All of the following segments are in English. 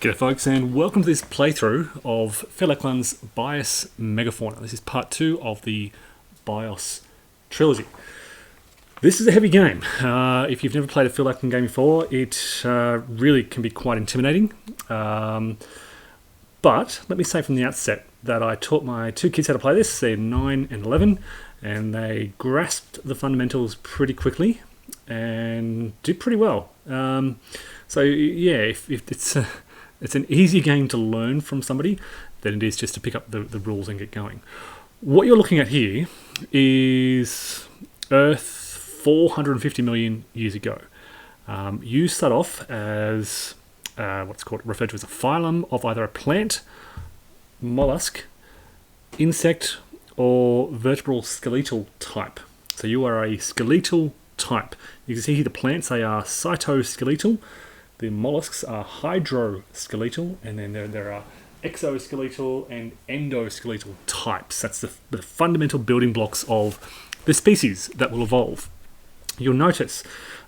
G'day folks, and welcome to this playthrough of Eklund's Bios Megafauna. This is part 2 of the Bios trilogy. This is a heavy game. If you've never played a Eklund game before, it really can be quite intimidating. But let me say from the outset that I taught my two kids how to play this. They're 9 and 11, and they grasped the fundamentals pretty quickly and did pretty well. So yeah, if it's an easier game to learn from somebody than it is just to pick up the rules and get going. What you're looking at here is Earth 450 million years ago. You start off as referred to as a phylum of either a plant, mollusk, insect, or vertebral skeletal type. So you are a skeletal type. You can see here the plants, they are cytoskeletal. The mollusks are hydroskeletal, and then there are exoskeletal and endoskeletal types. That's the fundamental building blocks of the species that will evolve. You'll notice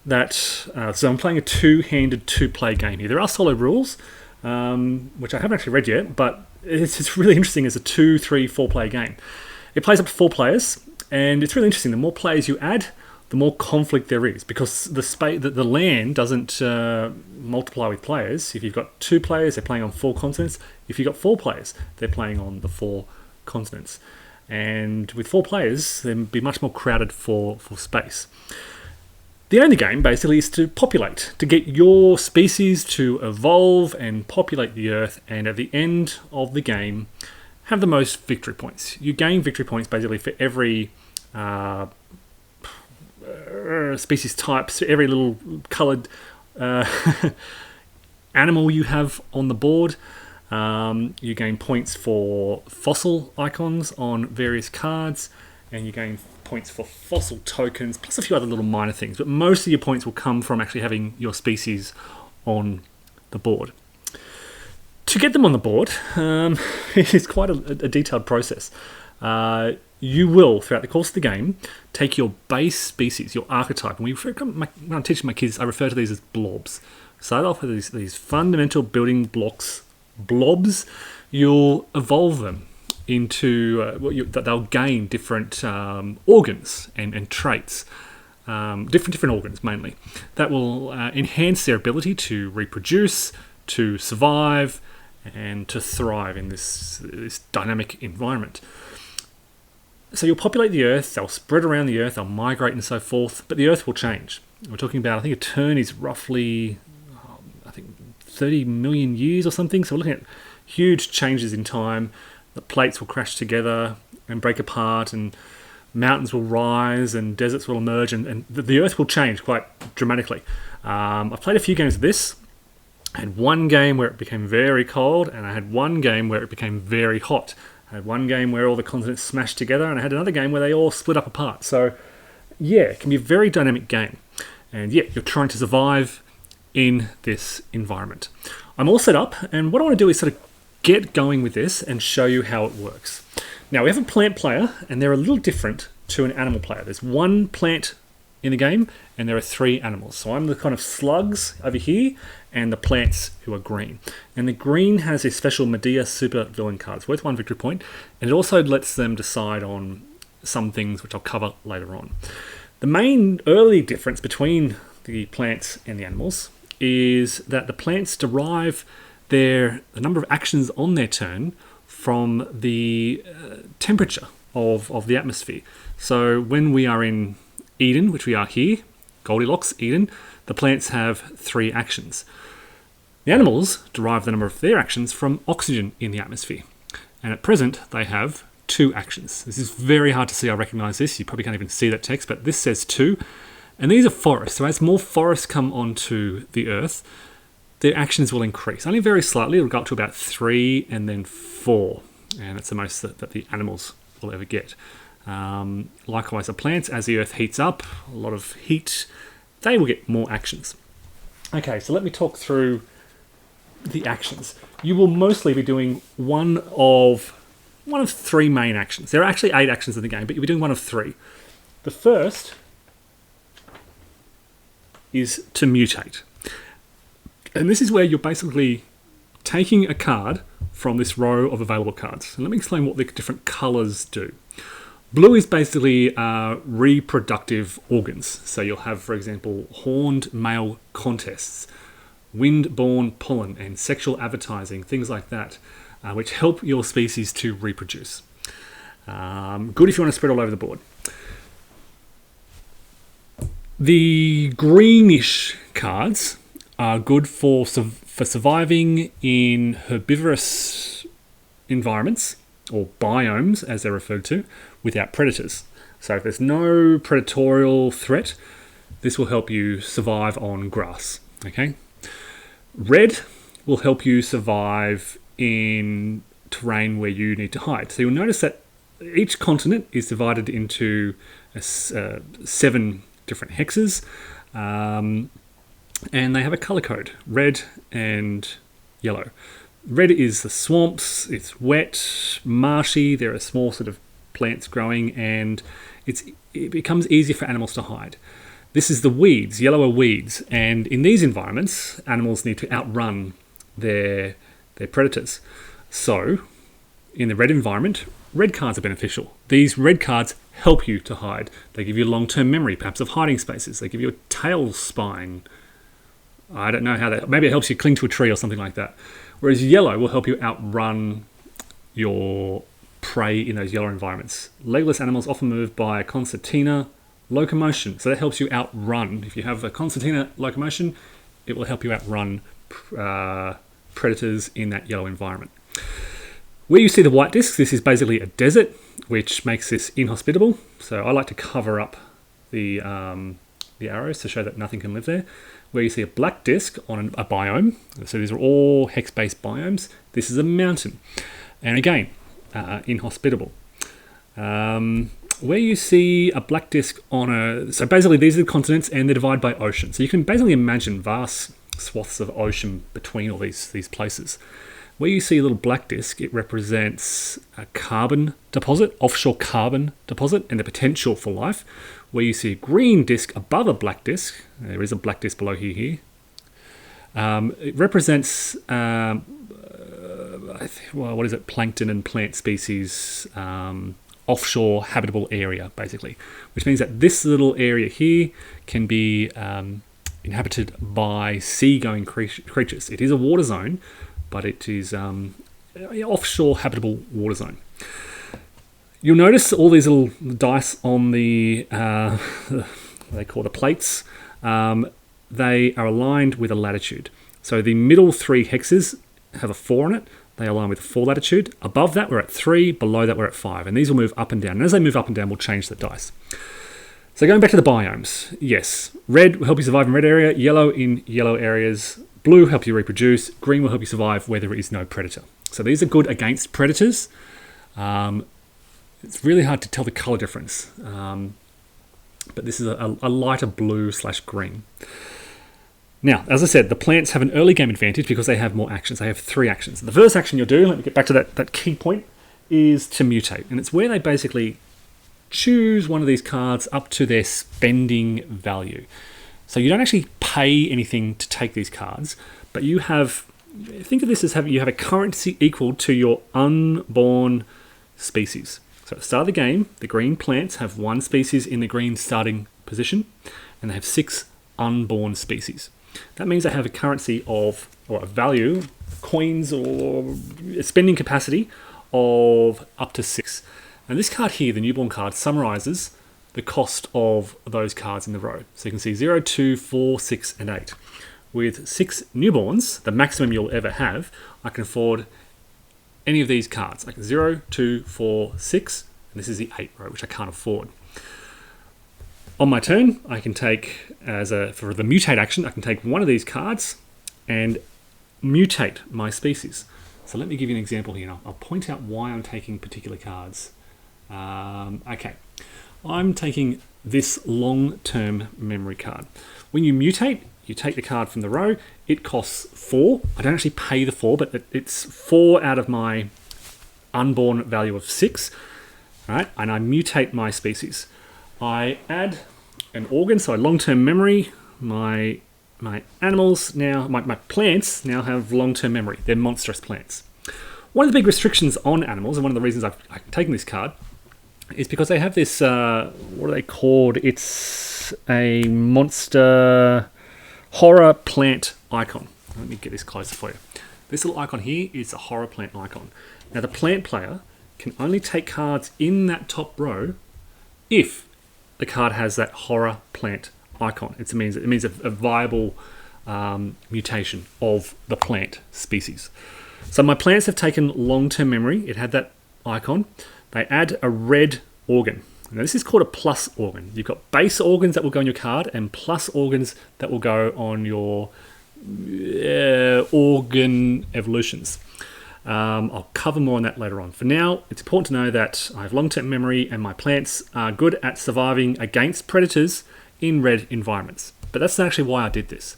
that, so I'm playing a two-handed two-play game here. There are solo rules, which I haven't actually read yet, but it's really interesting as a 2, 3, 4-player game. It plays up to 4 players, and it's really interesting. The more players you add, the more conflict there is, because the land doesn't multiply with players. If you've got 2 players, they're playing on 4 continents. If you've got 4 players, they're playing on the 4 continents. And with 4 players, they'd be much more crowded for space. The aim of the game basically is to populate, to get your species to evolve and populate the Earth, and at the end of the game, have the most victory points. You gain victory points basically for every species types, every little coloured animal you have on the board. You gain points for fossil icons on various cards, and you gain points for fossil tokens, plus a few other little minor things. But most of your points will come from actually having your species on the board. To get them on the board, it's quite a detailed process. You will, throughout the course of the game, take your base species, your archetype, and when I'm teaching my kids, I refer to these as blobs. Start off with these fundamental building blocks, blobs. You'll evolve them into that they'll gain different organs and traits, different organs mainly, that will enhance their ability to reproduce, to survive, and to thrive in this dynamic environment. So you'll populate the Earth, they'll spread around the Earth, they'll migrate and so forth, but the Earth will change. We're talking about, I think a turn is roughly, 30 million years or something, so we're looking at huge changes in time. The plates will crash together and break apart, and mountains will rise, and deserts will emerge, and the Earth will change quite dramatically. I've played a few games of this. I had one game where it became very cold, and I had one game where it became very hot. I had one game where all the continents smashed together, and I had another game where they all split up apart. So, yeah, it can be a very dynamic game. And yeah, you're trying to survive in this environment. I'm all set up, and what I want to do is sort of get going with this and show you how it works. Now, we have a plant player, and they're a little different to an animal player. There's one plant in the game, and there are 3 animals. So I'm the kind of slugs over here, and the plants who are green. And the green has a special Medea super villain card. It's worth 1 victory point, and it also lets them decide on some things which I'll cover later on. The main early difference between the plants and the animals is that the plants derive the number of actions on their turn from the temperature of the atmosphere. So when we are in Eden, which we are here, Goldilocks, Eden, the plants have 3 actions. The animals derive the number of their actions from oxygen in the atmosphere. And at present, they have 2 actions. This is very hard to see. I recognise this. You probably can't even see that text, but this says 2. And these are forests. So as more forests come onto the Earth, their actions will increase. Only very slightly. It'll go up to about 3 and then 4. And that's the most that the animals will ever get. Likewise, the plants, as the Earth heats up, a lot of heat, they will get more actions. Okay, so let me talk through the actions. You will mostly be doing one of 3 main actions. There are actually 8 actions in the game, but you'll be doing one of 3. The first is to mutate. And this is where you're basically taking a card from this row of available cards. And let me explain what the different colours do. Blue is basically reproductive organs. So you'll have, for example, horned male contests, wind-borne pollen, and sexual advertising, things like that, which help your species to reproduce. Good if you want to spread all over the board. The greenish cards are good for surviving in herbivorous environments, or biomes as they're referred to, without predators. So if there's no predatorial threat, this will help you survive on grass. Okay. Red will help you survive in terrain where you need to hide. So you'll notice that each continent is divided into 7 different hexes, and they have a color code, red and yellow. Red is the swamps, it's wet, marshy, there are small sort of plants growing, and it becomes easier for animals to hide. This is the weeds, yellow are weeds, and in these environments, animals need to outrun their predators. So, in the red environment, red cards are beneficial. These red cards help you to hide. They give you long-term memory, perhaps of hiding spaces. They give you a tail spine. I don't know how that... Maybe it helps you cling to a tree or something like that. Whereas yellow will help you outrun your prey in those yellow environments. Legless animals often move by a concertina locomotion. So that helps you outrun. If you have a concertina locomotion, it will help you outrun predators in that yellow environment. Where you see the white discs, this is basically a desert, which makes this inhospitable. So I like to cover up the arrows to show that nothing can live there. Where you see a black disc on a biome, so these are all hex-based biomes, this is a mountain. And again, inhospitable. Where you see a black disc on so basically these are the continents and they're divided by ocean. So you can basically imagine vast swaths of ocean between all these places. Where you see a little black disc, it represents a carbon deposit, offshore carbon deposit, and the potential for life. Where you see a green disc above a black disc, there is a black disc below here. It represents, what is it? Plankton and plant species, offshore habitable area, basically. Which means that this little area here can be inhabited by sea-going creatures. It is a water zone, but it is offshore habitable water zone. You'll notice all these little dice on the, they call the plates, they are aligned with a latitude. So the middle 3 hexes have a 4 on it. They align with a 4 latitude. Above that, we're at 3. Below that, we're at 5. And these will move up and down. And as they move up and down, we'll change the dice. So going back to the biomes, yes, red will help you survive in red area, yellow in yellow areas, blue help you reproduce, green will help you survive where there is no predator. So these are good against predators. It's really hard to tell the color difference, but this is a lighter blue/green. Now, as I said, the plants have an early game advantage because they have more actions. They have 3 actions. The first action you'll do, let me get back to that key point, is to mutate. And it's where they basically choose one of these cards up to their spending value. So you don't actually pay anything to take these cards, but you have, think of this as you have a currency equal to your unborn species. So at the start of the game, the green plants have 1 species in the green starting position, and they have 6 unborn species. That means they have a currency of, or a value, coins or a spending capacity of up to 6. And this card here, the newborn card, summarizes the cost of those cards in the row. So you can see 0, 2, 4, 6, and 8. With 6 newborns, the maximum you'll ever have, I can afford any of these cards, like 0, 2, 4, 6, and this is the 8 row, which I can't afford. On my turn, I can take, for the mutate action, I can take one of these cards and mutate my species. So let me give you an example here. I'll point out why I'm taking particular cards. Okay, I'm taking this long-term memory card. When you mutate, you take the card from the row. It costs 4. I don't actually pay the 4, but it's 4 out of my unborn value of 6. Right? And I mutate my species. I add an organ, so long-term memory, my my animals now, my plants now have long-term memory. They're monstrous plants. One of the big restrictions on animals, and one of the reasons I've taken this card, is because they have this, what are they called? It's a monster horror plant icon. Let me get this closer for you. This little icon here is a horror plant icon. Now the plant player can only take cards in that top row if the card has that horror plant icon. It means a viable mutation of the plant species. So my plants have taken long-term memory. It had that icon. They add a red organ. Now this is called a plus organ. You've got base organs that will go on your card and plus organs that will go on your organ evolutions. I'll cover more on that later on. For now, it's important to know that I have long-term memory and my plants are good at surviving against predators in red environments. But that's actually why I did this.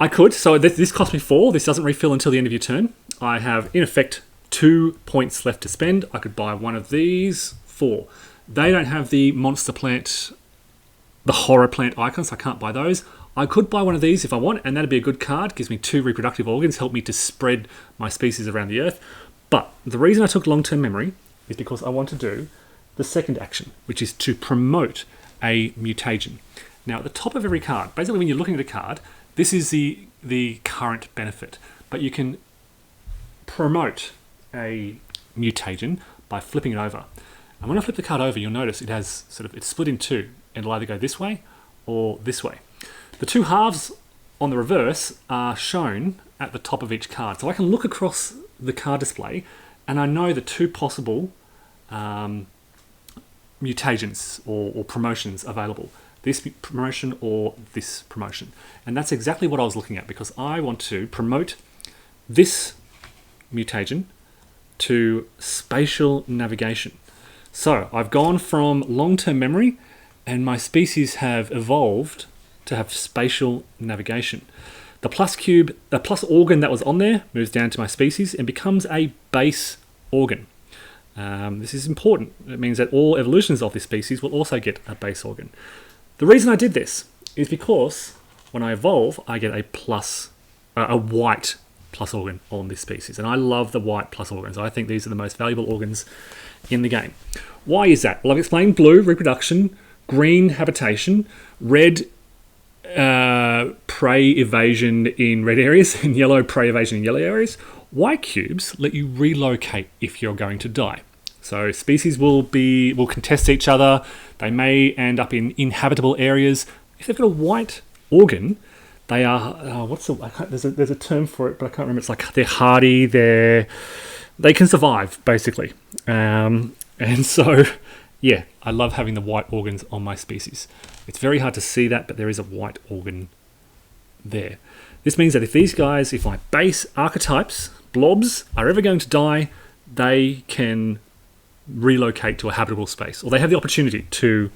I could, so this cost me 4. This doesn't refill until the end of your turn. I have, in effect, 2 points left to spend. I could buy one of these, 4. They don't have the monster plant, the horror plant icons, so I can't buy those. I could buy one of these if I want, and that'd be a good card. Gives me 2 reproductive organs, help me to spread my species around the earth. But the reason I took long-term memory is because I want to do the second action, which is to promote a mutation. Now, at the top of every card, basically when you're looking at a card, this is the current benefit, but you can promote a mutation by flipping it over. And when I flip the card over, you'll notice it has it's split in 2, and it'll either go this way or this way. The 2 halves on the reverse are shown at the top of each card. So I can look across the card display and I know the 2 possible mutations or promotions available. This promotion or this promotion. And that's exactly what I was looking at, because I want to promote this mutation to spatial navigation. So I've gone from long-term memory and my species have evolved to have spatial navigation. The plus organ that was on there moves down to my species and becomes a base organ. This is important. It means that all evolutions of this species will also get a base organ. The reason I did this is because when I evolve, I get a white plus organ on this species. And I love the white plus organs. I think these are the most valuable organs in the game. Why is that? Well, I've explained blue, reproduction, green, habitation, red, prey evasion in red areas, and yellow, prey evasion in yellow areas. White cubes let you relocate if you're going to die. So species will contest each other. They may end up in inhabitable areas. If they've got a white organ, they are there's a term for it, but I can't remember. It's like they're hardy. They can survive basically. And so, yeah, I love having the white organs on my species. It's very hard to see that, but there is a white organ there. This means that if my base archetypes, blobs, are ever going to die, they can relocate to a habitable space, or they have the opportunity to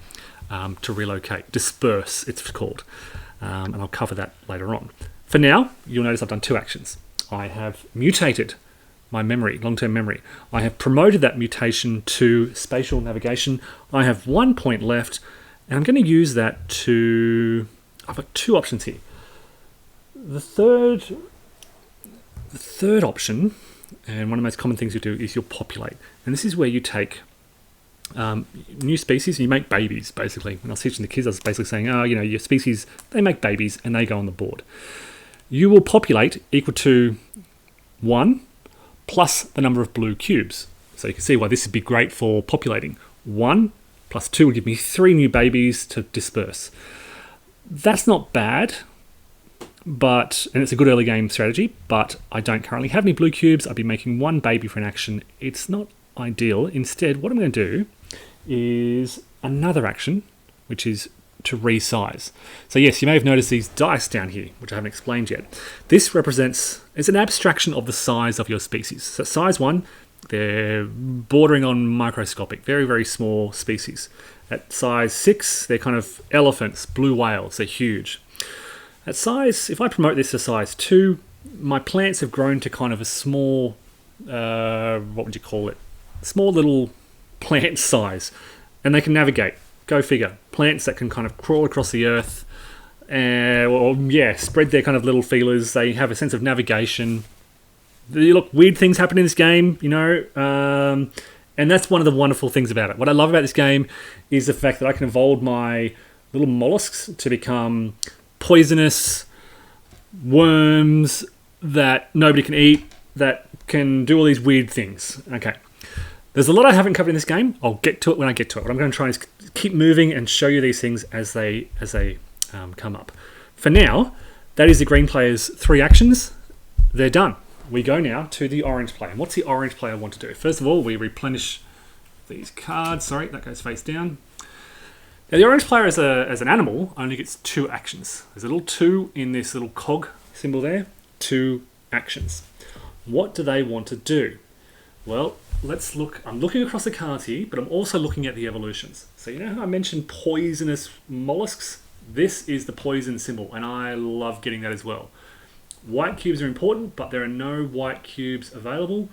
relocate. Disperse, it's called. And I'll cover that later on. For now, you'll notice I've done 2 actions. I have mutated my memory, long-term memory. I have promoted that mutation to spatial navigation. I have 1 point left, and I'm going to use that to... I've got 2 options here. The third option, and one of the most common things you do, is you'll populate. And this is where you take new species and you make babies, basically. When I was teaching the kids, I was basically saying, your species, they make babies and they go on the board. You will populate equal to 1 plus the number of blue cubes. So you can see why this would be great for populating. 1 plus 2 will give me 3 new babies to disperse. That's not bad, and it's a good early game strategy, but I don't currently have any blue cubes. I'd be making 1 baby for an action. It's not ideal. Instead, what I'm going to do is another action, which is to resize. So yes, you may have noticed these dice down here, which I haven't explained yet. This it's an abstraction of the size of your species. So size 1, they're bordering on microscopic, very, very small species. At size 6, they're kind of elephants, blue whales, they're huge. At size, if I promote this to size 2, my plants have grown to kind of a small, what would you call it? Small little plant size, and they can navigate. Go figure. Plants that can kind of crawl across the earth spread their kind of little feelers. They have a sense of navigation. Look, weird things happen in this game, and that's one of the wonderful things about it. What I love about this game is the fact that I can evolve my little mollusks to become poisonous worms that nobody can eat, that can do all these weird things. Okay. There's a lot I haven't covered in this game. I'll get to it when I get to it. What I'm going to try is keep moving and show you these things as they come up. For now, that is the green player's 3 actions. They're done. We go now to the orange player. And what's the orange player want to do? First of all, we replenish these cards. Sorry, that goes face down. Now, the orange player as an animal only gets 2 actions. There's a little 2 in this little cog symbol there. 2 actions. What do they want to do? Well, let's look. I'm looking across the cards here, but I'm also looking at the evolutions. So you know how I mentioned poisonous mollusks? This is the poison symbol, and I love getting that as well. White cubes are important, but there are no white cubes available.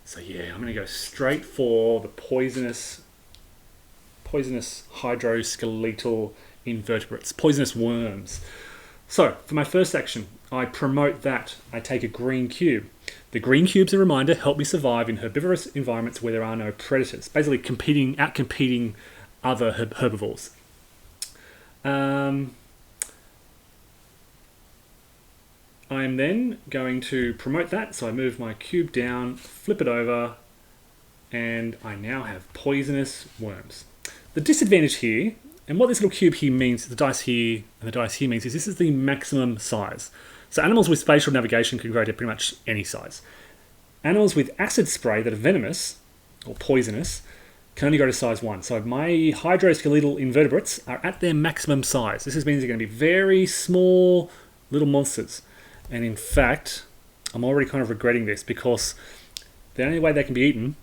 So yeah, I'm going to go straight for the poisonous hydroskeletal invertebrates, poisonous worms. So for my first action, I promote that. I take a green cube. The green cubes, a reminder, help me survive in herbivorous environments where there are no predators. Basically outcompeting other herbivores. I am then going to promote that. So I move my cube down, flip it over, and I now have poisonous worms. The disadvantage here, and what this little cube here means, the dice here and the dice here means, is this is the maximum size. So animals with spatial navigation can grow to pretty much any size. Animals with acid spray that are venomous or poisonous can only go to size 1. So my hydroskeletal invertebrates are at their maximum size. This means they're going to be very small little monsters. And in fact, I'm already kind of regretting this because the only way they can be eaten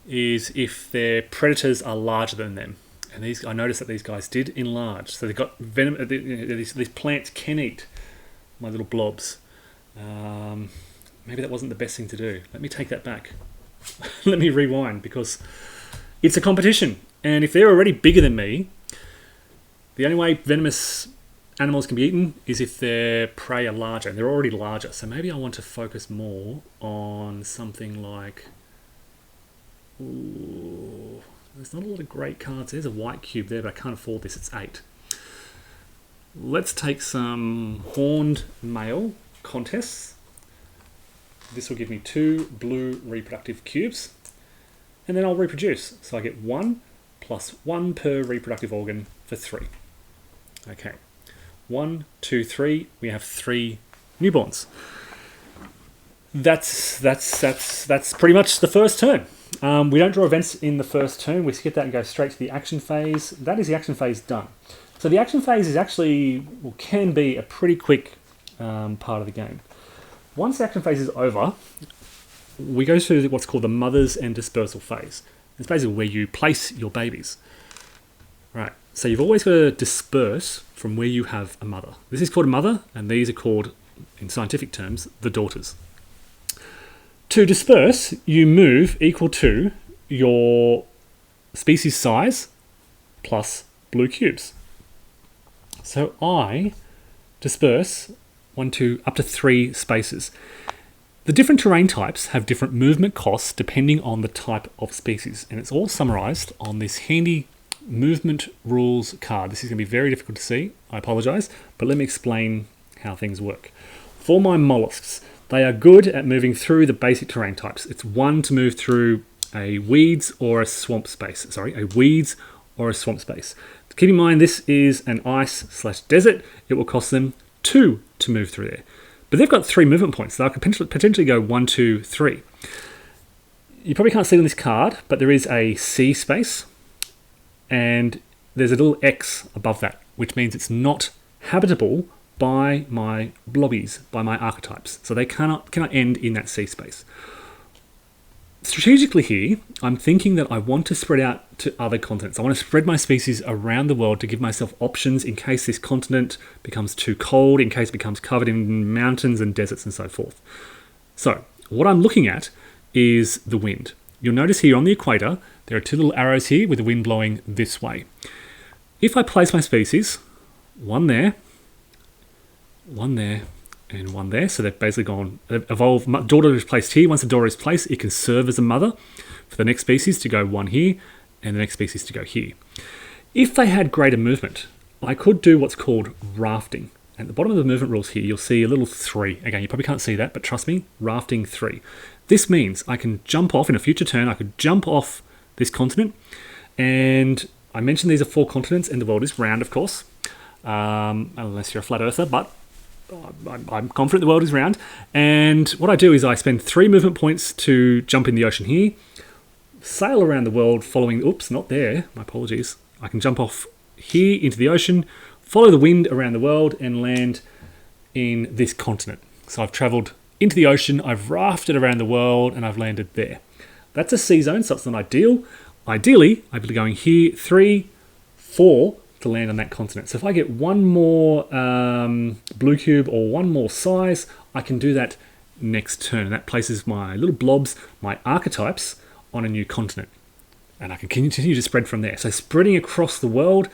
is if their predators are larger than them. And I noticed that these guys did enlarge. So they've got venom. These plants can eat my little blobs. Maybe that wasn't the best thing to do. Let me take that back. Let me rewind, because it's a competition. And if they're already bigger than me, the only way venomous animals can be eaten is if their prey are larger. And they're already larger. So maybe I want to focus more on something like... Ooh, there's not a lot of great cards. There's a white cube there, but I can't afford this. It's 8. Let's take some horned male contests. This will give me 2 blue reproductive cubes. And then I'll reproduce. So I get 1 plus 1 per reproductive organ for 3. Okay. 1, 2, 3. We have 3 newborns. That's pretty much the first turn. We don't draw events in the first turn. We skip that and go straight to the action phase. That is the action phase done. So the action phase is actually, or can be, a pretty quick part of the game. Once the action phase is over, we go to what's called the mothers and dispersal phase. It's basically where you place your babies. Right. So you've always got to disperse from where you have a mother. This is called a mother, and these are called, in scientific terms, the daughters. To disperse, you move equal to your species size plus blue cubes. So I disperse 1, 2, up to 3 spaces. The different terrain types have different movement costs depending on the type of species, and it's all summarized on this handy movement rules card. This is going to be very difficult to see, I apologize, but let me explain how things work. For my mollusks, they are good at moving through the basic terrain types. It's 1 to move through a weeds or a swamp space. A weeds or a swamp space. Keep in mind, this is an ice/desert. It will cost them 2 to move through there. But they've got 3 movement points. So I could potentially go 1, 2, 3. You probably can't see it on this card, but there is a C space. And there's a little X above that, which means it's not habitable by my blobbies, by my archetypes. So they cannot end in that C space. Strategically here, I'm thinking that I want to spread out to other continents. I want to spread my species around the world to give myself options in case this continent becomes too cold, in case it becomes covered in mountains and deserts and so forth. So what I'm looking at is the wind. You'll notice here on the equator, there are 2 little arrows here with the wind blowing this way. If I place my species, 1 there one there, and one there. So they've basically gone, evolved. Daughter is placed here. Once the daughter is placed, it can serve as a mother for the next species to go one here, and the next species to go here. If they had greater movement, I could do what's called rafting. At the bottom of the movement rules here, you'll see a little 3. Again, you probably can't see that, but trust me, rafting 3. This means I can jump off in a future turn. I could jump off this continent, and I mentioned these are 4 continents, and the world is round, of course, unless you're a flat earther, but I'm confident the world is round. And what I do is I spend 3 movement points to jump in the ocean here, sail around the world following, oops, not there, my apologies. I can jump off here into the ocean, follow the wind around the world, and land in this continent. So I've travelled into the ocean, I've rafted around the world, and I've landed there. That's a sea zone, so it's not ideal. Ideally, I'd be going here, 3, 4 to land on that continent. So if I get one more blue cube or one more size, I can do that next turn. And that places my little blobs, my archetypes, on a new continent. And I can continue to spread from there. So spreading across the world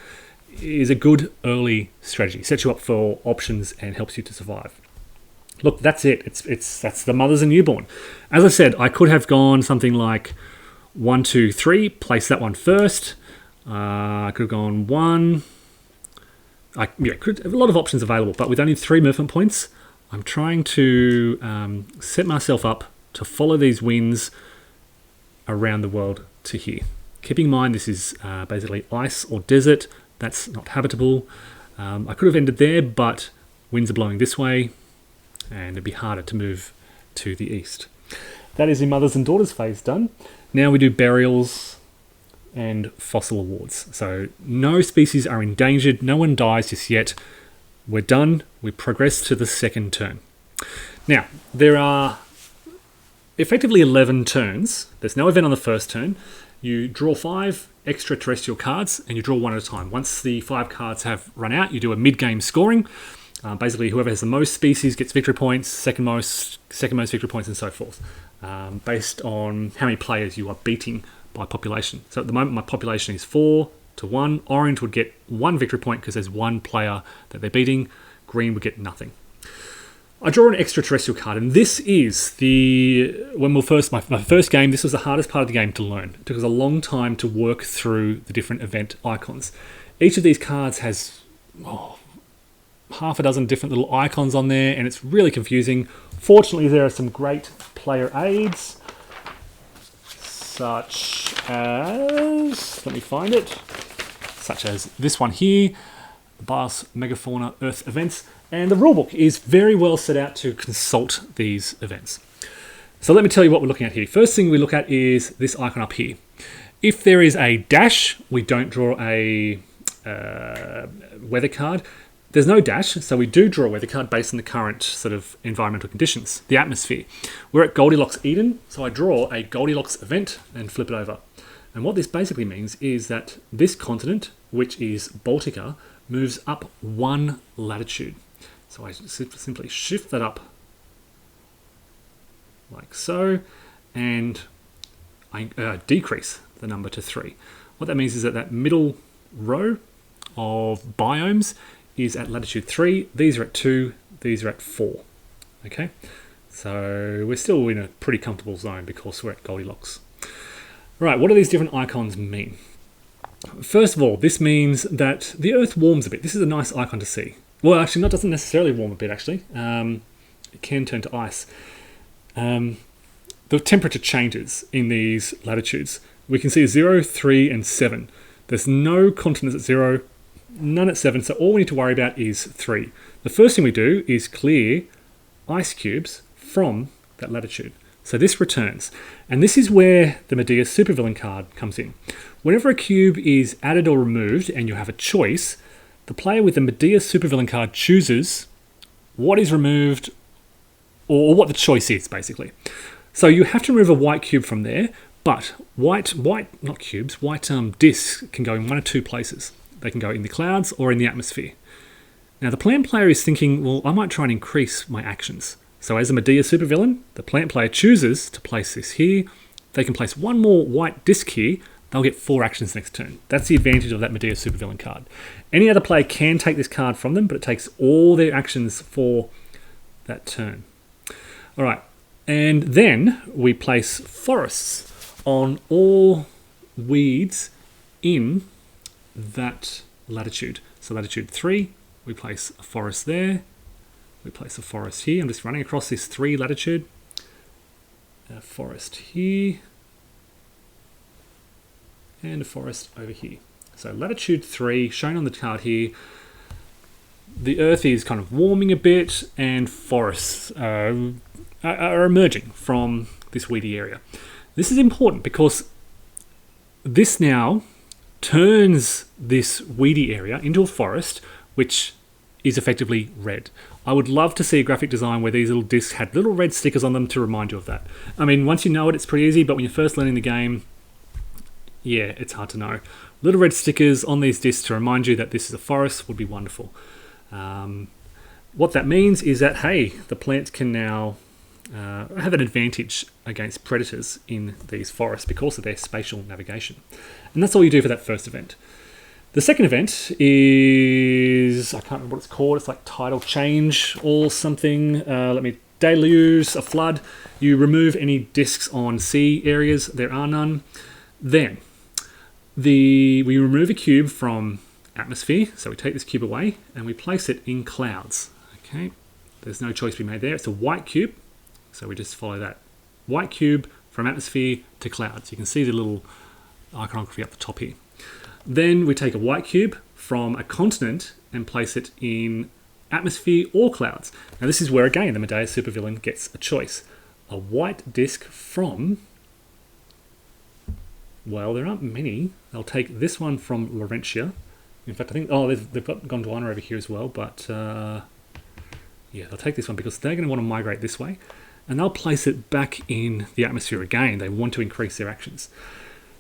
is a good early strategy. Sets you up for options and helps you to survive. Look, that's it. That's the mothers and newborn. As I said, I could have gone something like 1, 2, 3, place that one first. I could have gone 1. A lot of options available, but with only 3 movement points, I'm trying to set myself up to follow these winds around the world to here. Keeping in mind this is basically ice or desert. That's not habitable. I could have ended there, but winds are blowing this way, and it'd be harder to move to the east. That is the mothers and daughters phase done. Now we do burials and fossil awards. So no species are endangered, no one dies just yet. We're done, we progress to the second turn. Now, there are effectively 11 turns. There's no event on the first turn. You draw 5 extraterrestrial cards, and you draw 1 at a time. Once the 5 cards have run out, you do a mid-game scoring. Basically, whoever has the most species gets victory points, second most victory points, and so forth, based on how many players you are beating by population. So at the moment, my population is 4 to 1. Orange would get 1 victory point because there's 1 player that they're beating. Green would get nothing. I draw an extraterrestrial card, and this is my first game. This was the hardest part of the game to learn. It took us a long time to work through the different event icons. Each of these cards has half a dozen different little icons on there, and it's really confusing. Fortunately, there are some great player aids, such as, let me find it, such as this one here, the Bios Megafauna Earth events, and the rulebook is very well set out to consult these events. So let me tell you what we're looking at here. First thing we look at is this icon up here. If there is a dash, we don't draw a weather card. There's no dash, so we do draw a weather card based on the current sort of environmental conditions, the atmosphere. We're at Goldilocks Eden, so I draw a Goldilocks event and flip it over. And what this basically means is that this continent, which is Baltica, moves up 1 latitude. So I simply shift that up like so, and I decrease the number to 3. What that means is that that middle row of biomes is at latitude 3. These are at 2. These are at 4. Okay, so we're still in a pretty comfortable zone because we're at Goldilocks. Right, what do these different icons mean? First of all, this means that the Earth warms a bit. This is a nice icon to see. Well, actually, it doesn't necessarily warm a bit, actually. It can turn to ice. The temperature changes in these latitudes. We can see 0, 3, and 7. There's no continents at 0, none at 7, so all we need to worry about is 3. The first thing we do is clear ice cubes from that latitude. So this returns. And this is where the Medea supervillain card comes in. Whenever a cube is added or removed and you have a choice, the player with the Medea supervillain card chooses what is removed or what the choice is, basically. So you have to remove a white cube from there, but white discs can go in 1 or 2 places. They can go in the clouds or in the atmosphere. Now the plant player is thinking, well, I might try and increase my actions. So as a Medea supervillain, the plant player chooses to place this here. They can place 1 more white disc here. they'll get 4 actions next turn. That's the advantage of that Medea supervillain card. Any other player can take this card from them, but it takes all their actions for that turn. All right, and then we place forests on all weeds in that latitude. So latitude 3, we place a forest there. We place a forest here. I'm just running across this 3 latitude. A forest here. And a forest over here. So latitude 3, shown on the card here. The earth is kind of warming a bit, and forests are emerging from this weedy area. This is important because this now turns this weedy area into a forest, which is effectively red. I would love to see a graphic design where these little discs had little red stickers on them to remind you of that. I mean, once you know it, it's pretty easy, but when you're first learning the game, yeah, it's hard to know. Little red stickers on these discs to remind you that this is a forest would be wonderful. What that means is that, hey, the plants can now have an advantage against predators in these forests because of their spatial navigation. And that's all you do for that first event. The second event is, I can't remember what it's called, it's like tidal change or something. Deluge, a flood. You remove any discs on sea areas, there are none. Then, we remove a cube from atmosphere, so we take this cube away and we place it in clouds. Okay, there's no choice to be made there. It's a white cube, so we just follow that. White cube from atmosphere to clouds. You can see the little iconography up the top here. Then we take a white cube from a continent and place it in atmosphere or clouds. Now this is where, again, the Medea supervillain gets a choice. A white disc from, well, there aren't many. They'll take this one from Laurentia. In fact, I think, they've got Gondwana over here as well, but yeah, they'll take this one because they're going to want to migrate this way, and they'll place it back in the atmosphere again. They want to increase their actions.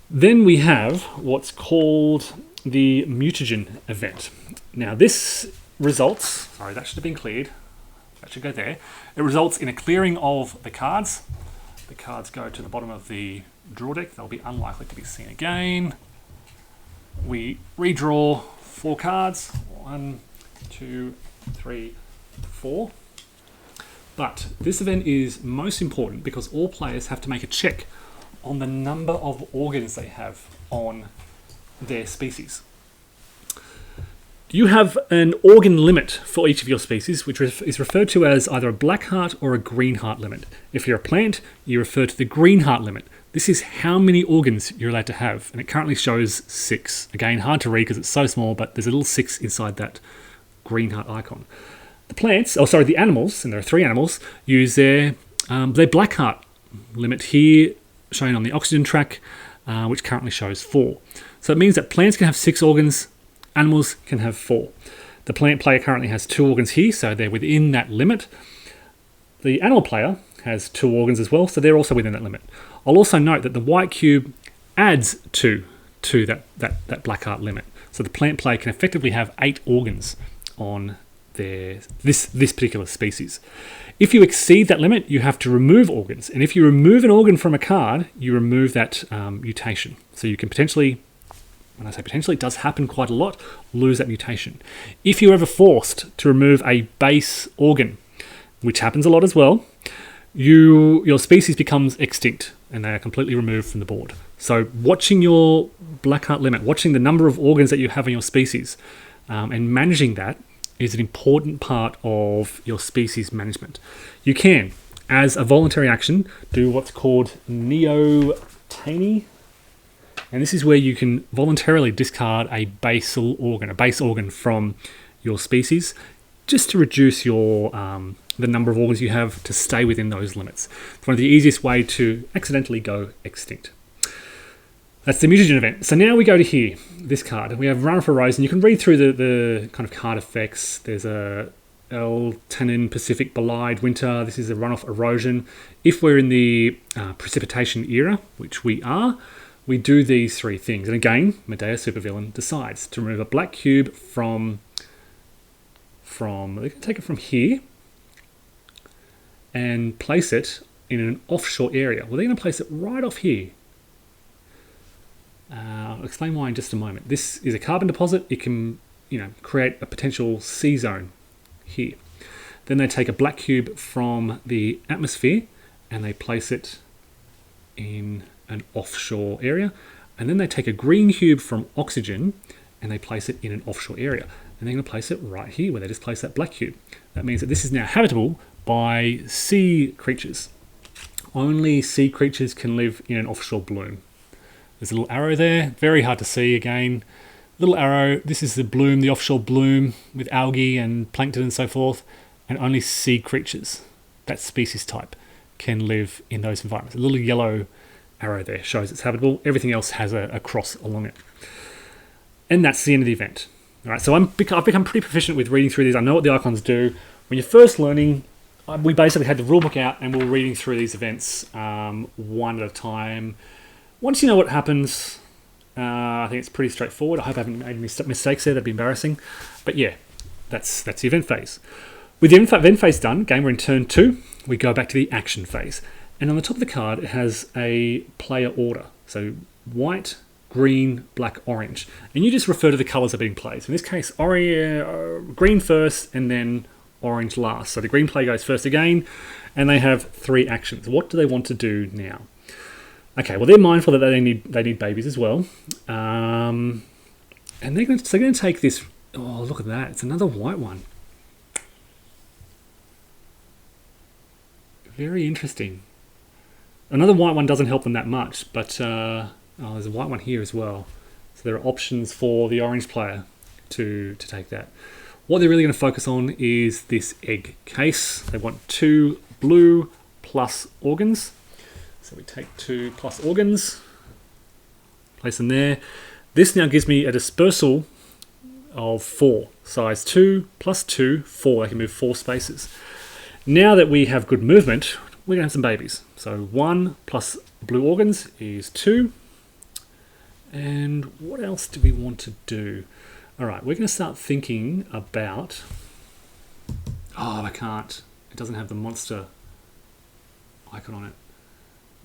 Then we have what's called the mutagen event. Now this results, sorry, that should have been cleared. That should go there. It results in a clearing of the cards. The cards go to the bottom of the draw deck. They'll be unlikely to be seen again. We redraw 4 cards. 1, 2, 3, 4. But this event is most important because all players have to make a check on the number of organs they have on their species. You have an organ limit for each of your species, which is referred to as either a black heart or a green heart limit. If you're a plant, you refer to the green heart limit. This is how many organs you're allowed to have, and it currently shows 6. Again, hard to read because it's so small, but there's a little 6 inside that green heart icon. The animals, and there are 3 animals, use their black heart limit here, shown on the oxygen track, which currently shows 4. So it means that plants can have 6 organs, animals can have 4. The plant player currently has 2 organs here, so they're within that limit. The animal player has 2 organs as well, so they're also within that limit. I'll also note that the white cube adds 2 to that black heart limit. So the plant player can effectively have 8 organs on this particular species. If you exceed that limit, you have to remove organs. And if you remove an organ from a card, you remove that mutation. So you can potentially, when I say potentially, it does happen quite a lot, lose that mutation. If you're ever forced to remove a base organ, which happens a lot as well, your species becomes extinct and they are completely removed from the board. So watching your black heart limit, watching the number of organs that you have in your species, and managing that is an important part of your species management. You can, as a voluntary action, do what's called neoteny, and this is where you can voluntarily discard a base organ from your species, just to reduce your the number of organs you have to stay within those limits. It's one of the easiest way to accidentally go extinct. That's the mutagen event. So now we go to here, this card. We have Run for Rose, and you can read through the kind of card effects. There's a El Tanin Pacific Belied Winter. This is a runoff erosion. If we're in the precipitation era, which we are, we do these 3 things. And again, Medea supervillain decides to remove a black cube from they can take it from here and place it in an offshore area. Well, they're going to place it right off here. I'll explain why in just a moment. This is a carbon deposit. It can, create a potential C zone here. Then they take a black cube from the atmosphere and they place it in an offshore area. And then they take a green cube from oxygen and they place it in an offshore area. And they're going to place it right here where they just place that black cube. That means that this is now habitable by sea creatures. Only sea creatures can live in an offshore bloom. There's a little arrow there, very hard to see again. Little arrow, this is the bloom, the offshore bloom with algae and plankton and so forth. And only sea creatures, that species type, can live in those environments. A little yellow arrow there shows it's habitable. Everything else has a cross along it. And that's the end of the event. All right, so I've become pretty proficient with reading through these. I know what the icons do. When you're first learning, we basically had the rulebook out and we were reading through these events one at a time. Once you know what happens, I think it's pretty straightforward. I hope I haven't made any mistakes there. That'd be embarrassing. But yeah, that's the event phase. With the event phase done, game we're in turn 2, we go back to the action phase. And on the top of the card, it has a player order. So white, green, black, orange. And you just refer to the colours that are being played. So in this case, green first and then orange last. So the green player goes first again, and they have 3 actions. What do they want to do now? Okay, well, they're mindful that they need babies as well. And they're going to take this... Oh, look at that. It's another white one. Very interesting. Another white one doesn't help them that much, but there's a white one here as well. So there are options for the orange player to take that. What they're really going to focus on is this egg case. They want 2 blue plus organs. So we take 2 plus organs, place them there. This now gives me a dispersal of 4. Size 2 plus 2, 4. I can move 4 spaces. Now that we have good movement, we're going to have some babies. So 1 plus blue organs is 2. And what else do we want to do? All right, we're going to start thinking about... Oh, I can't. It doesn't have the monster icon on it.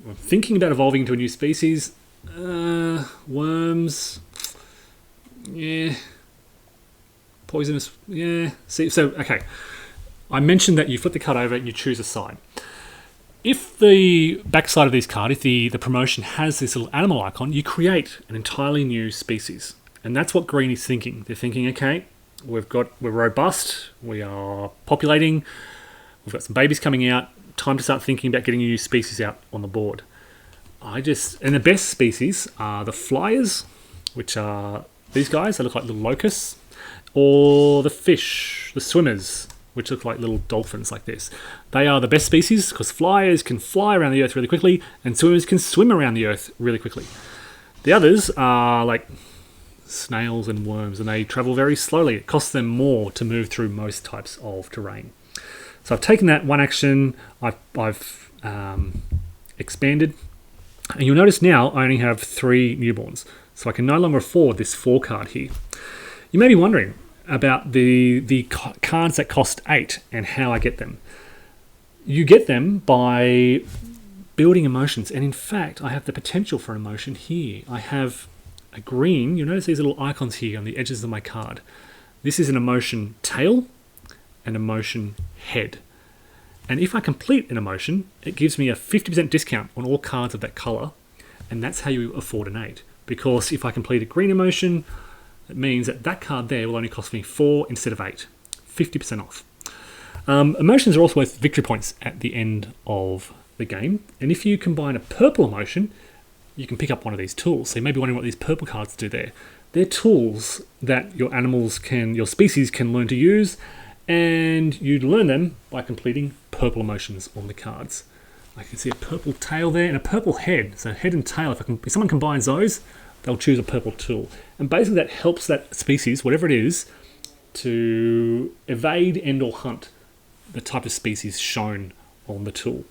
We're thinking about evolving into a new species. Worms. Yeah. Poisonous. Yeah. See, so, okay. I mentioned that you flip the card over and you choose a side. If the backside of this card, if the promotion has this little animal icon, you create an entirely new species. And that's what green is thinking. They're thinking, okay, we're robust, we are populating, we've got some babies coming out, time to start thinking about getting a new species out on the board. And the best species are the flyers, which are these guys, they look like little locusts, or the fish, the swimmers, which look like little dolphins like this. They are the best species because flyers can fly around the earth really quickly and swimmers can swim around the earth really quickly. The others are like snails and worms and they travel very slowly. It costs them more to move through most types of terrain. So I've taken that one action, I've expanded, and you'll notice now I only have 3 newborns. So I can no longer afford this 4 card here. You may be wondering about the cards that cost 8 and how I get them. You get them by building emotions, and in fact I have the potential for an emotion here. I have a green, you'll notice these little icons here on the edges of my card. This is an emotion tail and emotion head. And if I complete an emotion, it gives me a 50% discount on all cards of that colour, and that's how you afford an 8. Because if I complete a green emotion, it means that that card there will only cost me 4 instead of 8. 50% off. Emotions are also worth victory points at the end of the game. And if you combine a purple emotion, you can pick up one of these tools. So you may be wondering what these purple cards do there. They're tools that your species can learn to use, and you learn them by completing purple emotions on the cards. I can see a purple tail there and a purple head. So head and tail, if someone combines those, they'll choose a purple tool. And basically that helps that species, whatever it is, to evade and or hunt the type of species shown on the tool.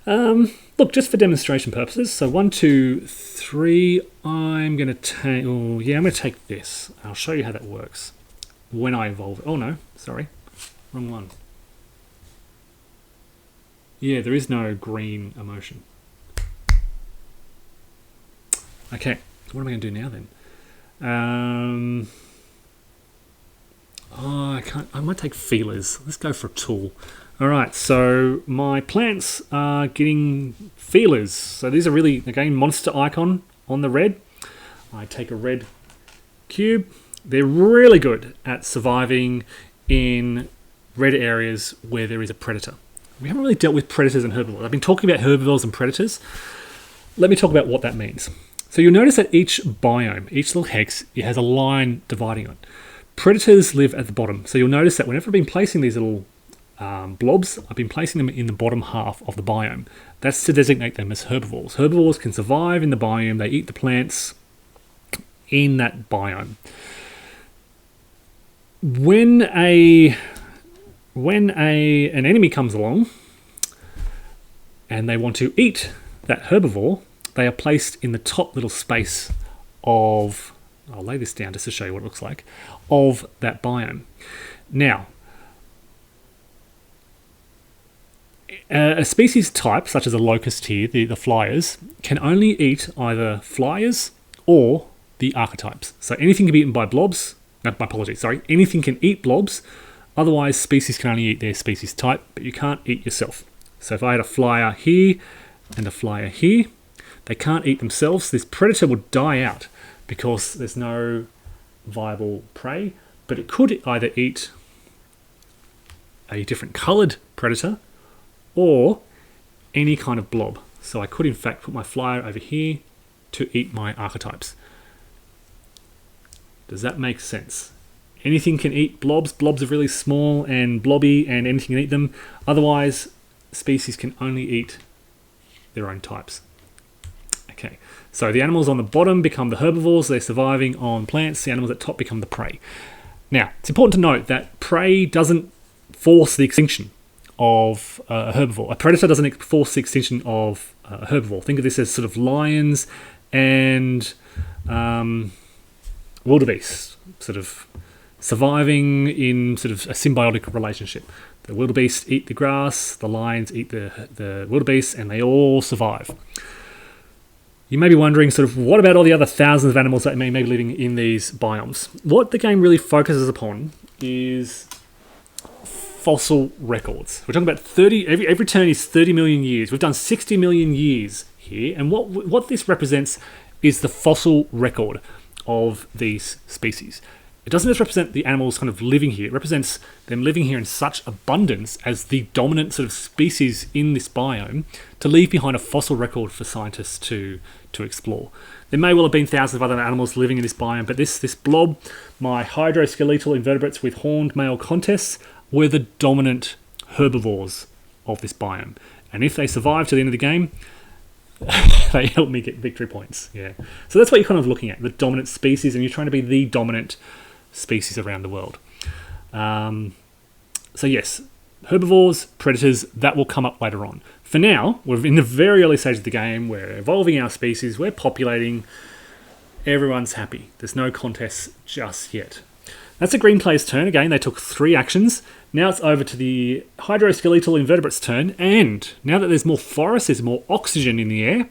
Look, just for demonstration purposes, so 1, 2, 3, I'm going to take this. I'll show you how that works when I evolve. Oh no, sorry, wrong one. Yeah, there is no green emotion. Okay, What am I going to do now then? Oh, I can't. I might take feelers. Let's go for a tool. All right, so my plants are getting feelers. So these are really, again, monster icon on the red. I take a red cube. They're really good at surviving in red areas where there is a predator. We haven't really dealt with predators and herbivores. I've been talking about herbivores and predators. Let me talk about what that means. So you'll notice that each biome, each little hex, it has a line dividing it. Predators live at the bottom. So you'll notice that whenever I've been placing these little blobs, I've been placing them in the bottom half of the biome. That's to designate them as herbivores. Herbivores can survive in the biome. They eat the plants in that biome. When an enemy comes along and they want to eat that herbivore, they are placed in the top little space of, I'll lay this down just to show you what it looks like, of that biome. Now, a species type, such as a locust here, the flyers, can only eat either flyers or the archetypes. So anything can be eaten by blobs. No, my apologies, sorry. Anything can eat blobs. Otherwise, species can only eat their species type, but you can't eat yourself. So if I had a flyer here and a flyer here, they can't eat themselves. This predator would die out because there's no viable prey, but it could either eat a different coloured predator or any kind of blob. So I could in fact put my flyer over here to eat my archetypes. Does that make sense? Anything can eat blobs. Blobs are really small and blobby and anything can eat them. Otherwise, species can only eat their own types. Okay, so the animals on the bottom become the herbivores. They're surviving on plants. The animals at top become the prey. Now, it's important to note that prey doesn't force the extinction of a herbivore. A predator doesn't force the extinction of a herbivore. Think of this as sort of lions and wildebeest, sort of surviving in sort of a symbiotic relationship. The wildebeest eat the grass, the lions eat the wildebeest, and they all survive. You may be wondering, sort of, what about all the other thousands of animals that may be living in these biomes? What the game really focuses upon is fossil records. We're talking about 30. Every turn is 30 million years. We've done 60 million years here, and what this represents is the fossil record of these species. It doesn't just represent the animals kind of living here. It represents them living here in such abundance as the dominant sort of species in this biome to leave behind a fossil record for scientists to explore. There may well have been thousands of other animals living in this biome, but this blob, my hydroskeletal invertebrates with horned male contests, were the dominant herbivores of this biome. And if they survive to the end of the game, they help me get victory points. Yeah. So that's what you're kind of looking at, the dominant species, and you're trying to be the dominant species around the world. So yes, herbivores, predators, that will come up later on. For now, we're in the very early stage of the game. We're evolving our species. We're populating. Everyone's happy. There's no contests just yet. That's a green player's turn. Again, they took 3 actions. Now it's over to the hydroskeletal invertebrates' turn. And now that there's more forest, there's more oxygen in the air,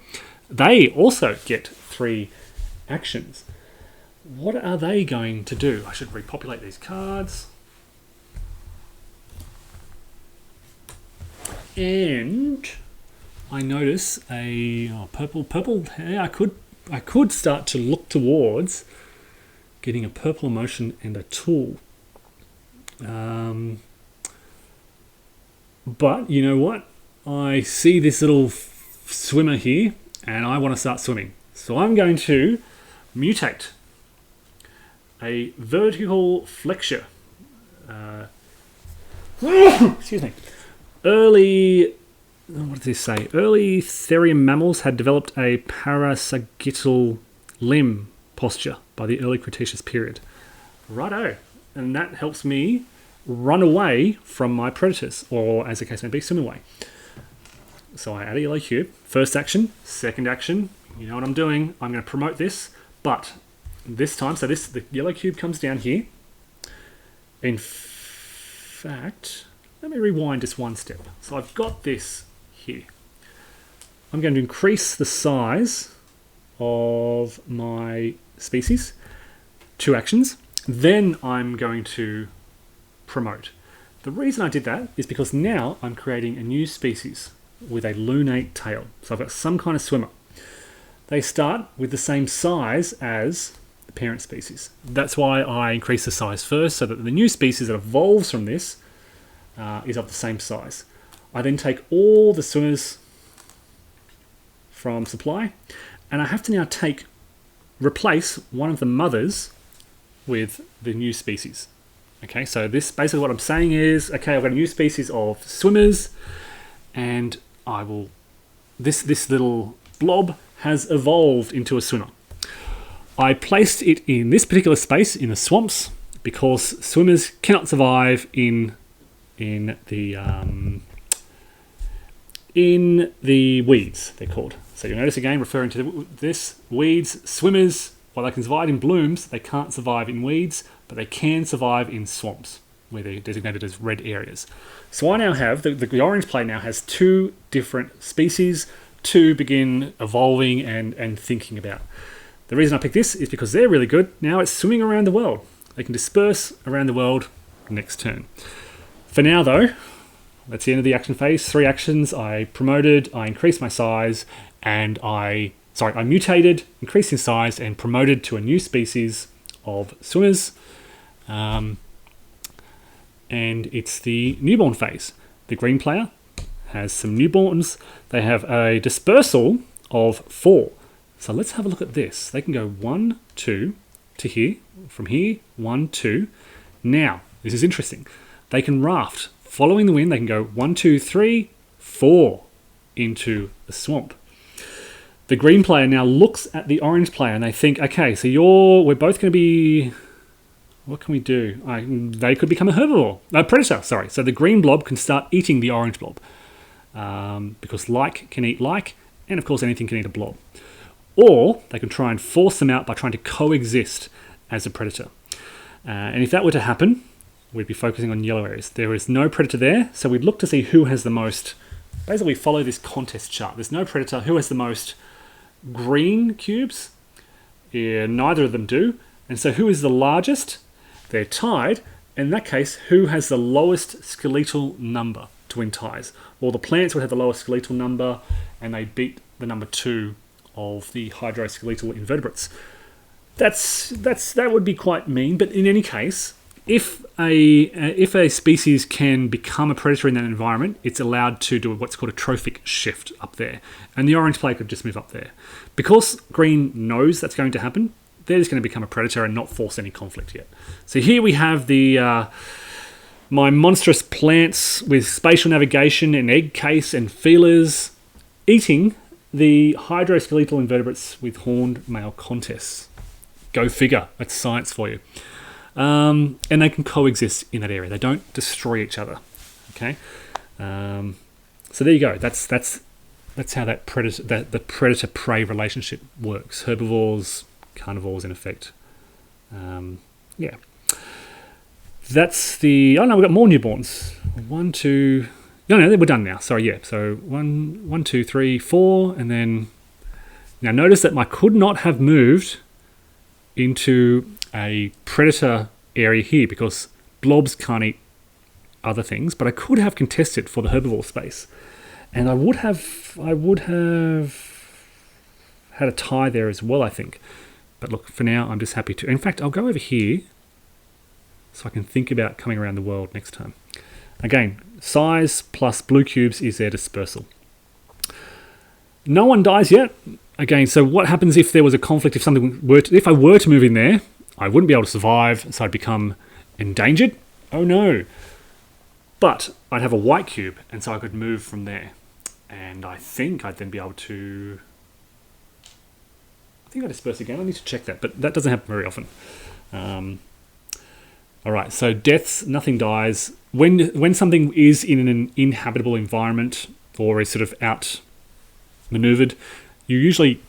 they also get 3 actions. What are they going to do? I should repopulate these cards. And I notice a purple. Yeah, I could start to look towards getting a purple emotion and a tool. But you know what? I see this little swimmer here, and I want to start swimming. So I'm going to mutate a vertical flexure. Excuse me. What did this say? Early therian mammals had developed a parasagittal limb posture by the early Cretaceous period. Righto. And that helps me run away from my predators, or as the case may be, swim away. So I add a yellow cube. First action, second action. You know what I'm doing. I'm going to promote this, but this time, so the yellow cube comes down here. In fact, let me rewind just one step. So I've got this here. I'm going to increase the size of my species, 2 actions. Then I'm going to promote. The reason I did that is because now I'm creating a new species with a lunate tail. So I've got some kind of swimmer. They start with the same size as the parent species. That's why I increase the size first, so that the new species that evolves from this is of the same size. I then take all the swimmers from supply, and I have to now replace one of the mothers with the new species. Okay, so this basically what I'm saying is, okay, I've got a new species of swimmers, and this little blob has evolved into a swimmer. I placed it in this particular space in the swamps because swimmers cannot survive in the weeds, they're called. So you'll notice again, referring to this, weeds, swimmers, while they can survive in blooms, they can't survive in weeds, but they can survive in swamps, where they're designated as red areas. So I now have, the orange plate now has 2 different species to begin evolving and thinking about. The reason I picked this is because they're really good. Now it's swimming around the world. They can disperse around the world next turn. For now though, that's the end of the action phase. 3 actions. I promoted, I increased my size, and I mutated, increased in size, and promoted to a new species of swimmers. And it's the newborn phase. The green player has some newborns. They have a dispersal of 4. So let's have a look at this. They can go 1, 2 to here, from here, 1, 2. Now, this is interesting. They can raft. Following the wind, they can go 1, 2, 3, 4 into the swamp. The green player now looks at the orange player and they think, okay, so we're both going to be, what can we do? They could become a herbivore, a predator, sorry. So the green blob can start eating the orange blob because like can eat like, and of course anything can eat a blob. Or they can try and force them out by trying to coexist as a predator. And if that were to happen, we'd be focusing on yellow areas. There is no predator there, so we'd look to see who has the most. Basically, follow this contest chart. There's no predator. Who has the most green cubes? Yeah, neither of them do. And so who is the largest? They're tied. In that case, who has the lowest skeletal number to win ties? Well, the plants would have the lowest skeletal number, and they beat the number 2 of the hydroskeletal invertebrates. That would be quite mean, but in any case, if a species can become a predator in that environment, it's allowed to do what's called a trophic shift up there, and the orange player could just move up there. Because green knows that's going to happen, they're just going to become a predator and not force any conflict yet. So here we have my monstrous plants with spatial navigation and egg case and feelers eating the hydroskeletal invertebrates with horned male contests. Go figure, that's science for you. And they can coexist in that area. They don't destroy each other. Okay, so there you go. That's how the predator-prey relationship works. Herbivores, carnivores, in effect. Yeah. That's the. Oh no, we've got more newborns. 1, 2. No, we're done now. Sorry, yeah. So 1, 2, 3, 4, and then. Now notice that I could not have moved into a predator area here because blobs can't eat other things, but I could have contested for the herbivore space, and I would have had a tie there as well, I think. But look, for now, I'm just happy to. In fact, I'll go over here so I can think about coming around the world next time. Again, size plus blue cubes is their dispersal. No one dies yet. Again, so what happens if there was a conflict? If I were to move in there, I wouldn't be able to survive, so I'd become endangered. Oh no! But I'd have a white cube, and so I could move from there. And I think I'd then be able to. I think I disperse again. I need to check that, but that doesn't happen very often. All right, so deaths, nothing dies. When something is in an inhabitable environment or is sort of outmaneuvered, you usually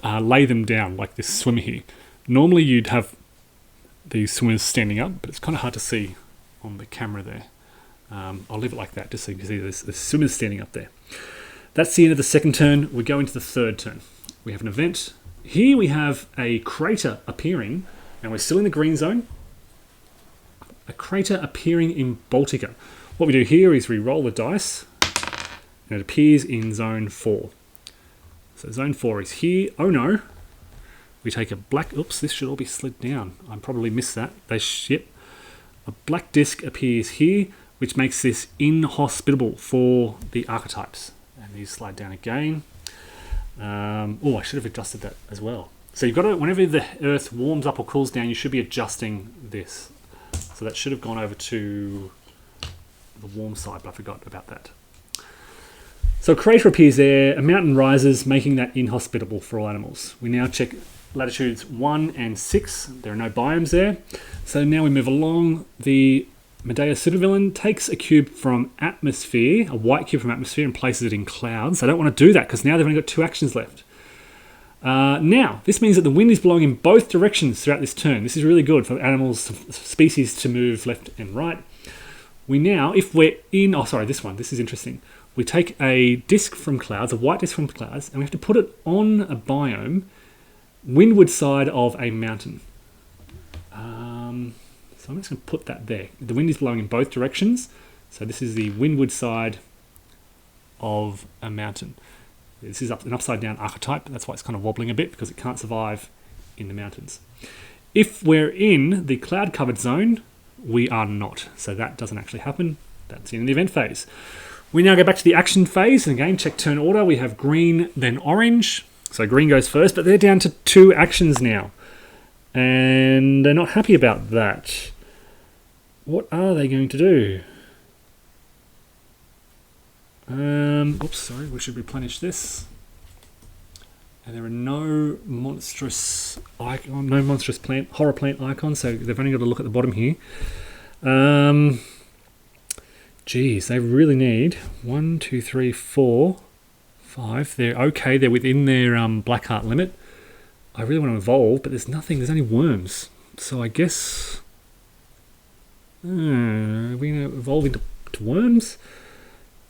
lay them down like this swimmer here. Normally you'd have these swimmers standing up, but it's kind of hard to see on the camera there. I'll leave it like that just so you can see the swimmers standing up there. That's the end of the second turn. We go into the third turn. We have an event here we have a crater appearing, and we're still in the green zone. A crater appearing in Baltica. What we do here is we roll the dice, and it appears in zone 4. So zone 4 is here. Oh no. We take a black... Oops, this should all be slid down. I probably missed that. Yep. A black disc appears here, which makes this inhospitable for the archetypes. And these slide down again. I should have adjusted that as well. So you've got to, whenever the Earth warms up or cools down, you should be adjusting this. So that should have gone over to the warm side, but I forgot about that. So a crater appears there, a mountain rises, making that inhospitable for all animals. We now check latitudes 1 and 6. There are no biomes there. So now we move along. The Medea supervillain takes a cube from atmosphere, a white cube from atmosphere, and places it in clouds. I don't want to do that because now they've only got 2 actions left. Now, this means that the wind is blowing in both directions throughout this turn. This is really good for animals, species to move left and right. We now, if we're in... Oh, sorry, this one. This is interesting. We take a disc from clouds, a white disc from clouds, and we have to put it on a biome, windward side of a mountain. So I'm just going to put that there. The wind is blowing in both directions. So this is the windward side of a mountain. This is an upside down archetype. That's why it's kind of wobbling a bit, because it can't survive in the mountains. If we're in the cloud covered zone, we are not. So that doesn't actually happen. That's in the event phase. We now go back to the action phase, and again, check turn order. We have green, then orange. So green goes first, but they're down to 2 actions now. And they're not happy about that. What are they going to do? Oops, sorry, we should replenish this. And there are no monstrous icon, no monstrous plant, horror plant icons, so they've only got to look at the bottom here. Geez, they really need 1, 2, 3, 4, 5. They're okay, they're within their Blackheart limit. I really want to evolve, but there's nothing, there's only worms. So I guess... are we going to evolve into worms?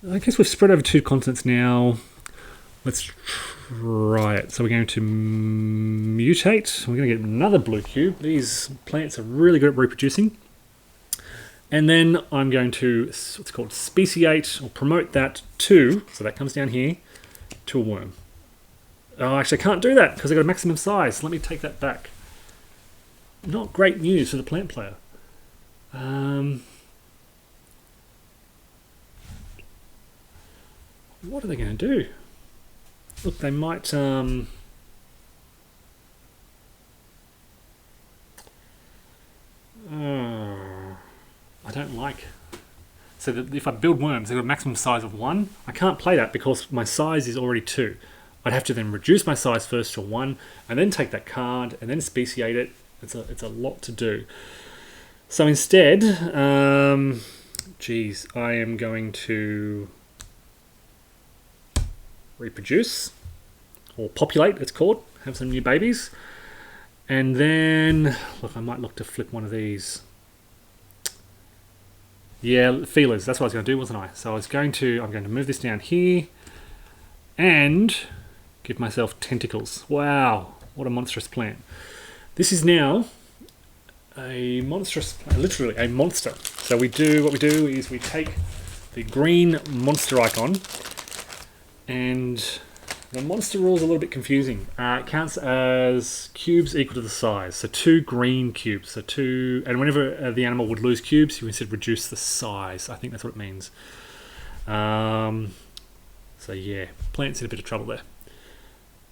I guess we've spread over 2 continents now. Let's try it. So we're going to mutate. We're going to get another blue cube. These plants are really good at reproducing. And then I'm going to, what's called, speciate, or promote that to, so that comes down here, to a worm. Oh, actually I can't do that because I've got a maximum size. Let me take that back. Not great news for the plant player. What are they going to do? Look, they might... I don't like... So that if I build worms, they've got a maximum size of 1. I can't play that because my size is already 2. I'd have to then reduce my size first to 1, and then take that card, and then speciate it. It's a lot to do. So instead, geez, I am going to reproduce, or populate, it's called, have some new babies. And then, look, I might look to flip one of these. Yeah, feelers, that's what I was going to do, wasn't I? So I'm going to move this down here, and give myself tentacles. Wow, what a monstrous plant. This is now a monstrous, literally a monster. So what we do is we take the green monster icon, and the monster rule is a little bit confusing. It counts as cubes equal to the size. So 2 green cubes. So 2, and whenever the animal would lose cubes, you instead reduce the size. I think that's what it means. So yeah, plant's in a bit of trouble there.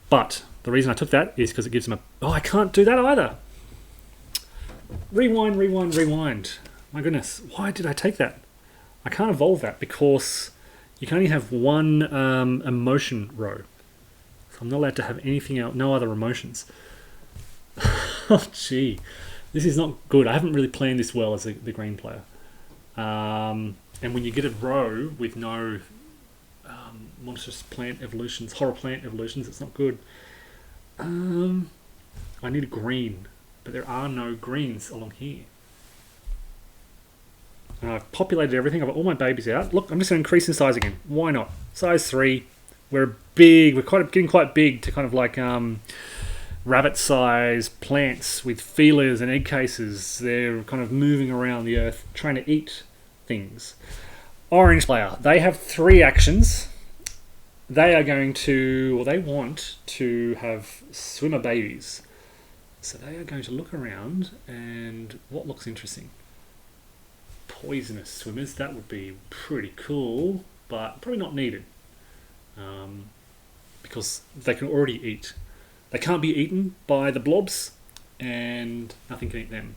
But the reason I took that is because it gives them a... Oh, I can't do that either. Rewind. My goodness, why did I take that? I can't evolve that because you can only have 1 emotion row. So I'm not allowed to have anything else, no other emotions. Oh, gee. This is not good. I haven't really planned this well as the green player. And when you get a row with no monstrous plant evolutions, horror plant evolutions, it's not good. I need a green, but there are no greens along here. And I've populated everything. I've got all my babies out. Look, I'm just going to increase in size again. Why not? Size 3. We're big. We're getting quite big to kind of like rabbit-sized plants with feelers and egg cases. They're kind of moving around the earth trying to eat things. Orange player, they have 3 actions. They are going to, or they want to have swimmer babies. So they are going to look around, and what looks interesting? Poisonous swimmers, that would be pretty cool, but probably not needed. Because they can already eat. They can't be eaten by the blobs, and nothing can eat them.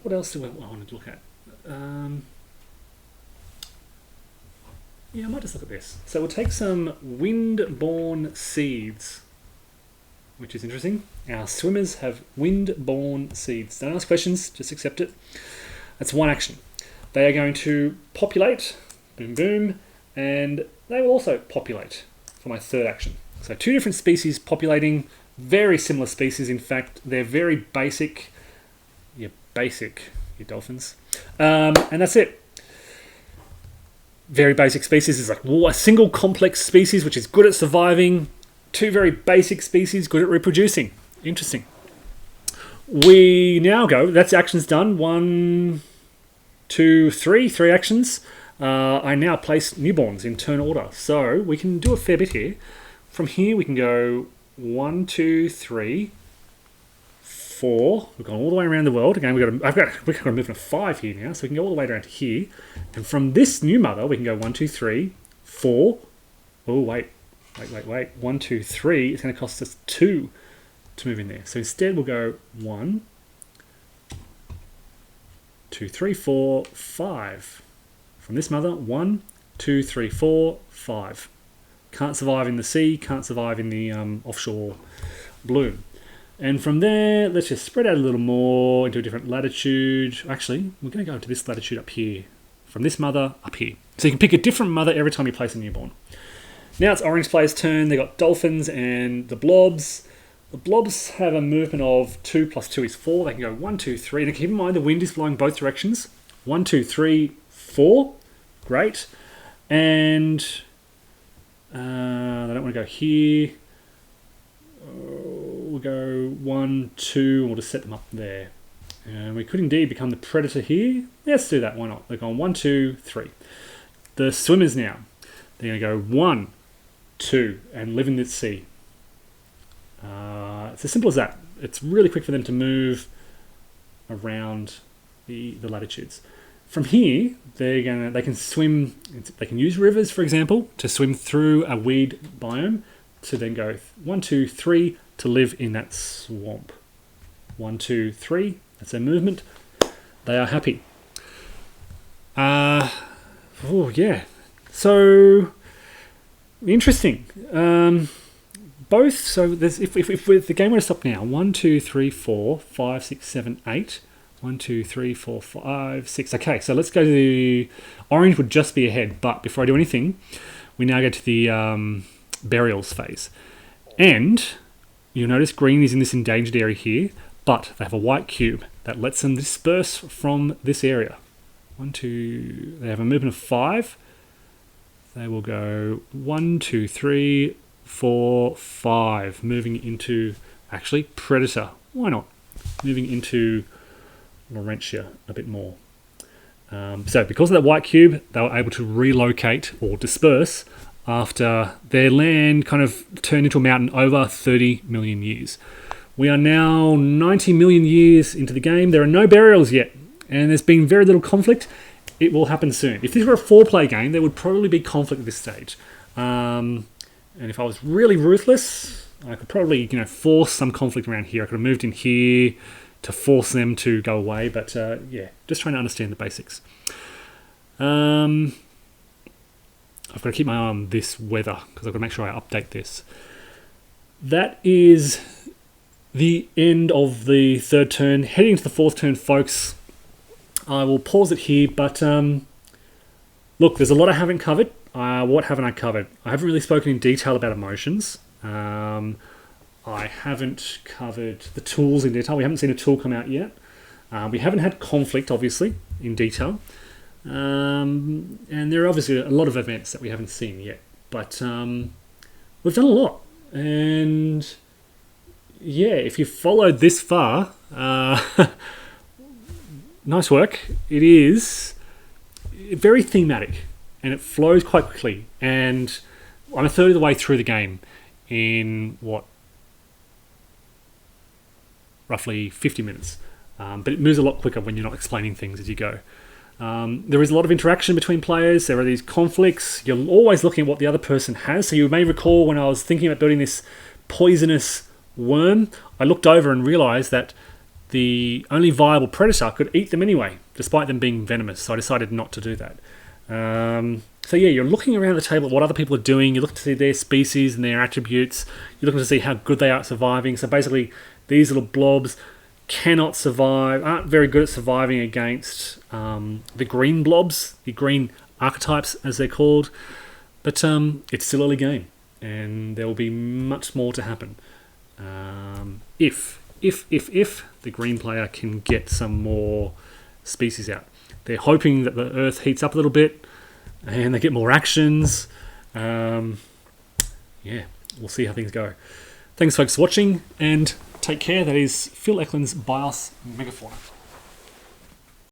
What else do I want to look at? Yeah, I might just look at this. So we'll take some wind-borne seeds, which is interesting. Our swimmers have wind-borne seeds. Don't ask questions, just accept it. That's 1 action. They are going to populate, boom, boom, and they will also populate for my 3rd action. So 2 different species populating, very similar species. In fact, they're very basic. You're basic, you dolphins. And that's it. Very basic species is like a single complex species which is good at surviving. 2 very basic species good at reproducing. Interesting. We now go, that's actions done. 1, 2, 3, 3 actions. I now place newborns in turn order. So we can do a fair bit here. From here we can go 1, 2, 3, 4. We've gone all the way around the world. Again, we've got a movement of 5 here now, so we can go all the way down to here. And from this new mother, we can go 1, 2, 3, 4. Oh, wait. 1, 2, 3. It's going to cost us 2 to move in there. So instead, we'll go 1, 2, 3, 4, 5. From this mother, 1, 2, 3, 4, 5. Can't survive in the sea, can't survive in the offshore bloom. And from there, let's just spread out a little more into a different latitude. Actually, we're going to go into this latitude up here. From this mother, up here. So you can pick a different mother every time you place a newborn. Now it's orange player's turn. They've got dolphins and the blobs. The blobs have a movement of 2 plus 2 is 4. They can go 1, 2, 3. Now keep in mind the wind is blowing both directions. 1, 2, 3, 4. Great. And they don't want to go here. We'll go 1, 2, and we'll just set them up there. And we could indeed become the predator here. Let's do that, why not? They're going 1, 2, 3. The swimmers now. They're going to go 1, 2, and live in the sea. It's as simple as that. It's really quick for them to move around the latitudes. From here, they can swim. They can use rivers, for example, to swim through a weed biome, to then go 1, 2, 3 to live in that swamp. 1, 2, 3. That's their movement. They are happy. Oh yeah. So interesting. Both. So there's if the game were to stop now. 1, 2, 3, 4, 5, 6, 7, 8. 1, 2, 3, 4, 5, 6. Okay, so let's go to the orange would just be ahead, but before I do anything, we now go to the burials phase. And you'll notice green is in this endangered area here, but they have a white cube that lets them disperse from this area. 1, 2, they have a movement of 5. They will go 1, 2, 3, 4, 5, moving into actually predator. Why not? Moving into Laurentia a bit more. So because of that white cube, they were able to relocate or disperse after their land kind of turned into a mountain over 30 million years. We are now 90 million years into the game. There are no burials yet, and there's been very little conflict. It will happen soon. If this were a 4-player game, there would probably be conflict at this stage. And if I was really ruthless, I could probably force some conflict around here. I could have moved in here to force them to go away, but yeah, just trying to understand the basics. I've got to keep my eye on this weather because I've got to make sure I update this. That is the end of the 3rd turn. Heading into the 4th turn, folks. I will pause it here, but look, there's a lot I haven't covered. What haven't I covered? I haven't really spoken in detail about emotions. I haven't covered the tools in detail. We haven't seen a tool come out yet. We haven't had conflict, obviously, in detail. And there are obviously a lot of events that we haven't seen yet. But we've done a lot. And yeah, if you followed this far, nice work. It is very thematic, and it flows quite quickly. And I'm a third of the way through the game in roughly 50 minutes. But it moves a lot quicker when you're not explaining things as you go. There is a lot of interaction between players. There are these conflicts. You're always looking at what the other person has. So you may recall when I was thinking about building this poisonous worm, I looked over and realised that the only viable predator could eat them anyway, despite them being venomous. So I decided not to do that. So yeah, you're looking around the table at what other people are doing. You look to see their species and their attributes. You're looking to see how good they are at surviving. So basically, these little blobs cannot survive, aren't very good at surviving against the green blobs, the green archetypes as they're called. But it's still early game, and there will be much more to happen. If the green player can get some more species out. They're hoping that the Earth heats up a little bit and they get more actions. Yeah, we'll see how things go. Thanks, folks, for watching, and take care. That is Phil Eklund's BIOS Megafauna.